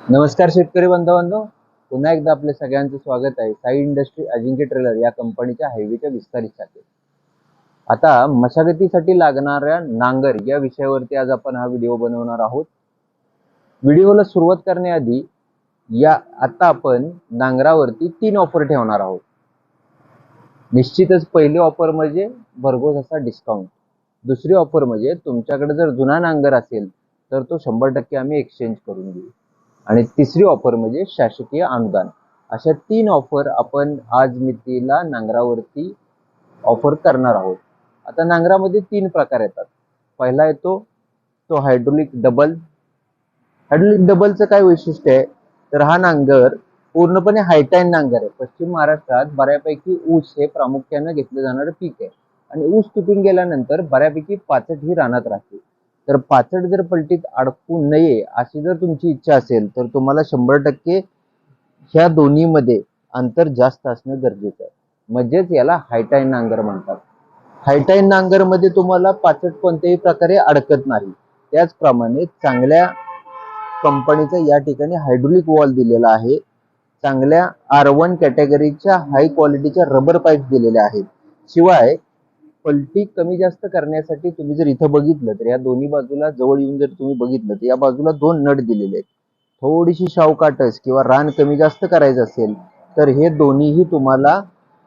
नमस्कार शेतकरी बांधवांनो, पुन्हा एकदा आपल्या सगळ्यांचं स्वागत आहे साई इंडस्ट्री अजिंक्य ट्रेलर या कंपनीच्या हायवेच्या विस्तारित शाखेत. आता मशागतीसाठी लागणाऱ्या नांगर या विषयावरती आज आपण हा व्हिडिओ बनवणार आहोत. व्हिडिओला सुरुवात करण्याआधी आता आपण नांगरावरती 3 ऑफर ठेवणार आहोत. निश्चितच पहिली ऑफर म्हणजे भरघोस असा डिस्काउंट. दुसरी ऑफर म्हणजे तुमच्याकडे जर जुना नांगर असेल तर तो 100% आम्ही एक्सचेंज करून देऊ. आणि तिसरी ऑफर म्हणजे शासकीय अनुदान. अशा 3 ऑफर आपण आज मितीला नांगरावरती ऑफर करणार आहोत. आता नांगरामध्ये 3 प्रकार येतात. पहिला येतो तो हायड्रोलिक डबल. हायड्रोलिक डबलचं काय वैशिष्ट्य आहे तर हा नांगर पूर्णपणे हायटाईन नांगर आहे. पश्चिम महाराष्ट्रात बऱ्यापैकी ऊस हे प्रामुख्याने घेतलं जाणारं पीक आहे आणि ऊस तुटून गेल्यानंतर बऱ्यापैकी पाचट ही रानात राहते. तर पाचट जर पलटीत अडकू नये अशी जर तुमची इच्छा असेल तर तुम्हाला 100% ह्या दोन्हीमध्ये अंतर जास्त असणं गरजेचं आहे. म्हणजेच याला हायटाईन नांगर म्हणतात. हायटाईन नांगरमध्ये तुम्हाला पाचट कोणत्याही प्रकारे अडकत नाही. त्याचप्रमाणे चांगल्या कंपनीचा या ठिकाणी हायड्रोलिक वॉल दिलेला आहे. चांगल्या R1 कॅटेगरीच्या हाय क्वालिटीच्या रबर पाईप दिलेल्या आहेत. शिवाय पलटी कमी जास्त करण्यासाठी तुम्ही जर इथं बघितलं तर या दोन्ही बाजूला जवळ येऊन जर तुम्ही बघितलं तर या बाजूला 2 नट दिलेले आहेत. थोडीशी शावकाटच किंवा रान कमी जास्त करायचं असेल तर हे दोन्हीही तुम्हाला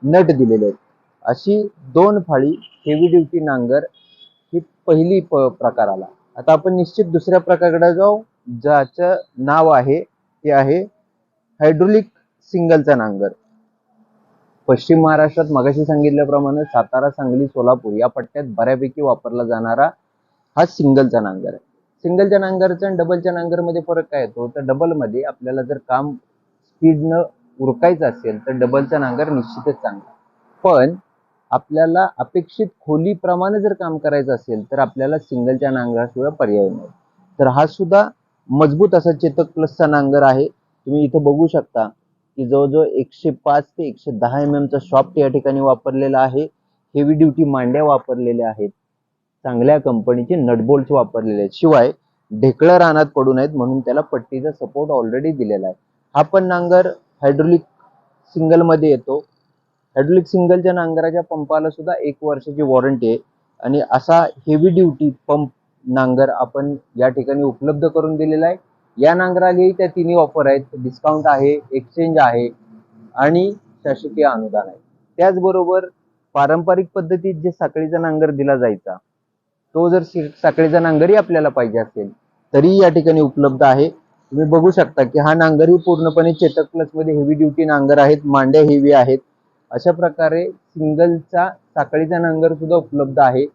नट दिलेले आहेत. अशी 2 फाळी हेवी ड्युटी नांगर ही पहिली प्रकार आला. आता आपण निश्चित दुसऱ्या प्रकाराकडे जाऊ, ज्याचं नाव आहे ते आहे हायड्रोलिक सिंगलचा नांगर. पश्चिम महाराष्ट्रात मगाशी सांगितल्याप्रमाणे सातारा, सांगली, सोलापूर या पट्ट्यात बऱ्यापैकी वापरला जाणारा हा सिंगलचा नांगर आहे. सिंगलच्या नांगरचा आणि डबलच्या नांगरमध्ये फरक काय येतो तर डबलमध्ये आपल्याला जर काम स्पीडनं उरकायचं असेल तर डबलचा नांगर निश्चितच चांगला. पण आपल्याला अपेक्षित खोलीप्रमाणे जर काम करायचं असेल तर आपल्याला सिंगलच्या नांगराशिवाय पर्याय नाही. तर हा सुद्धा मजबूत असा चेतक प्लसचा नांगर आहे. तुम्ही इथं बघू शकता की जवळजवळ 105 ते 110 mm चा शॉफ्ट या ठिकाणी वापरलेला आहे. हेवी ड्युटी मांड्या वापरलेल्या आहेत. चांगल्या कंपनीचे नटबोल्ट्स वापरलेले आहेत. शिवाय ढेकळं रानात पडू नयेत म्हणून त्याला पट्टीचा सपोर्ट ऑलरेडी दिलेला आहे. हा पण नांगर हायड्रोलिक सिंगल मध्ये येतो. हायड्रोलिक सिंगलच्या नांगराच्या पंपाला सुद्धा 1 वर्षाची वॉरंटी आहे आणि असा हेवी ड्युटी पंप नांगर आपण या ठिकाणी उपलब्ध करून दिलेला आहे. या नांगरालाही त्या तिन्ही ऑफर आहेत. डिस्काउंट आहे, एक्सचेंज आहे आणि शासकीय अनुदान आहे. त्याचबरोबर पारंपरिक पद्धतीत जे साखळीचा नांगर दिला जायचा तो जर साखळीचा नांगरही आपल्याला पाहिजे असेल तरी या ठिकाणी उपलब्ध आहे. तुम्ही बघू शकता की हा नांगरही पूर्णपणे चेतक प्लस मध्ये हेवी ड्युटी नांगर आहेत. मांड्या हेवी आहेत. अशा प्रकारे सिंगलचा साखळीचा नांगर सुद्धा उपलब्ध आहे.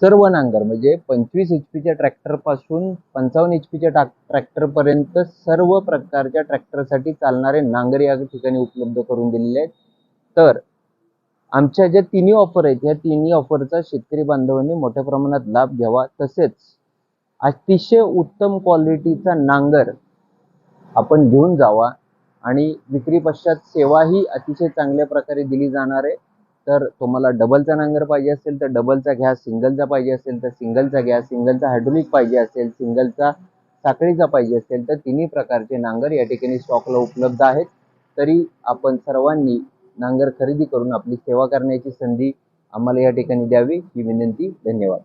सर्व नांगर म्हणजे 25 HP च्या ट्रॅक्टर पासून 55 HP च्या ट्रॅक्टर पर्यंत सर्व प्रकारच्या ट्रॅक्टरसाठी चालणारे नांगर या ठिकाणी उपलब्ध करून दिलेले आहेत. तर आमच्या ज्या तिन्ही ऑफर आहेत या तिन्ही ऑफरचा शेतकरी बांधवांनी मोठ्या प्रमाणात लाभ घ्यावा. तसेच अतिशय उत्तम क्वालिटीचा नांगर आपण घेऊन जावा आणि विक्री पश्चात सेवाही अतिशय चांगल्या प्रकारे दिली जाणार आहे. तर तुम्हाला डबलचा नांगर पाहिजे असेल तर डबलचा घ्या, सिंगलचा पाहिजे असेल तर सिंगलचा घ्या, सिंगलचा हायड्रोलिक पाहिजे असेल, सिंगलचा साखळीचा पाहिजे असेल तर तिन्ही प्रकारचे नांगर या ठिकाणी स्टॉकला उपलब्ध आहेत. तरी आपण सर्वांनी नांगर खरेदी करून आपली सेवा करण्याची संधी आम्हाला या ठिकाणी द्यावी ही विनंती. धन्यवाद.